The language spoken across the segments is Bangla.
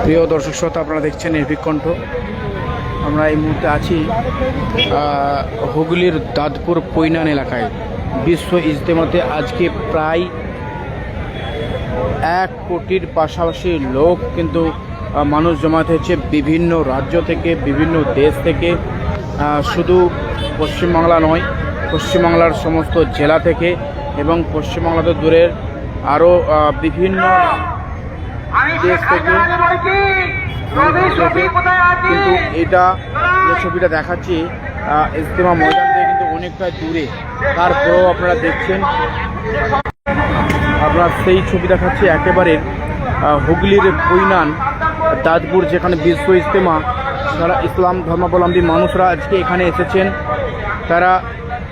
প্রিয় দর্শক শ্রোতা, আপনারা দেখছেন নির্ভীক কণ্ঠ। আমরা এই মুহূর্তে আছি হুগলির দাঁতপুর পৈনান এলাকায়। বিশ্ব ইজতেমাতে আজকে প্রায় 1 কোটির পাশাপাশি লোক কিন্তু মানুষ জমায়েত হয়েছে বিভিন্ন রাজ্য থেকে, বিভিন্ন দেশ থেকে। শুধু পশ্চিমবাংলা নয়, পশ্চিমবাংলার সমস্ত জেলা থেকে এবং পশ্চিমবাংলাতে দূরের আরও বিভিন্ন দেশ থেকে। কিন্তু এটা যে ছবিটা দেখাচ্ছি ইজতেমা ময়দান থেকে কিন্তু অনেকটা দূরে, তারপরেও আপনারা দেখছেন। আপনার সেই ছবি দেখাচ্ছি একেবারে হুগলির পৈনান দাঁতপুর, যেখানে বিশ্ব ইজতেমা। সারা ইসলাম ধর্মাবলম্বী মানুষরা আজকে এখানে এসেছেন। তারা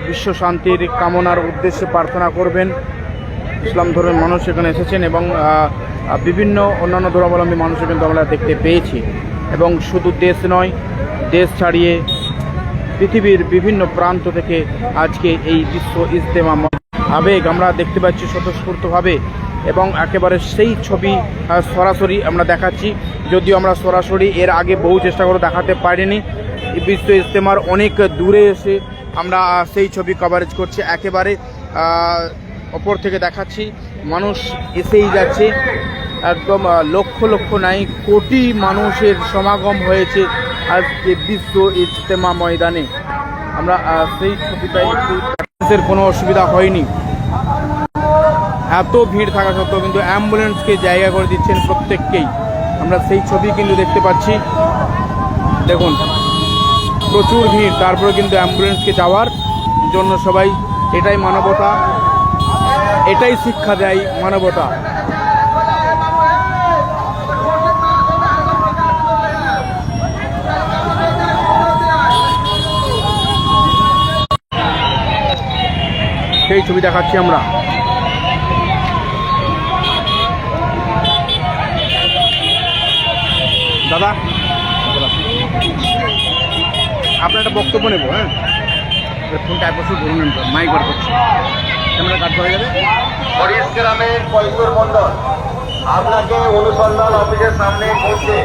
বিশ্ব শান্তির কামনার উদ্দেশ্যে প্রার্থনা করবেন। ইসলাম ধর্মের মানুষ এখানে এসেছেন এবং বিভিন্ন অন্যান্য ধর্মাবলম্বী মানুষও কিন্তু আমরা দেখতে পেয়েছি। এবং শুধু দেশ নয়, দেশ ছাড়িয়ে পৃথিবীর বিভিন্ন প্রান্ত থেকে আজকে এই বিশ্ব ইজতেমা আবেগ আমরা দেখতে পাচ্ছি স্বতঃস্ফূর্তভাবে। এবং একেবারে সেই ছবি সরাসরি আমরা দেখাচ্ছি, যদিও আমরা সরাসরি এর আগে বহু চেষ্টা করে দেখাতে পারিনি। বিশ্ব ইজতেমার অনেক দূরে এসে আমরা সেই ছবি কভারেজ করছি। একেবারে ওপর থেকে দেখাচ্ছি, মানুষ এসেই যাচ্ছে। একদম লক্ষ লক্ষ নাই, কোটি মানুষের সমাগম হয়েছে আজকে বিশ্ব ইজতেমা ময়দানে। আমরা সেই ছবিটাই একটু কোনো অসুবিধা হয়নি। এত ভিড় থাকা সত্ত্বেও কিন্তু অ্যাম্বুলেন্সকে জায়গা করে দিচ্ছেন প্রত্যেককেই। আমরা সেই ছবি কিন্তু দেখতে পাচ্ছি। দেখুন, প্রচুর ভিড়, তারপরে কিন্তু অ্যাম্বুলেন্সকে যাওয়ার জন্য সবাই। এটাই মানবতা, এটাই শিক্ষা দেয় মানবতা। সেই ছবি দেখাচ্ছি আমরা। দাদা, আপনার একটা বক্তব্য নেব। হ্যাঁ, ফোনটা এক বছর ধরে নেন, মাইক বার করছি, ক্যামেরা কাজ করা যাবে। হরিশ গ্রামের কৈশোর মন্ডল আপনাকে অনুসন্ধান অফিসের সামনে পৌঁছে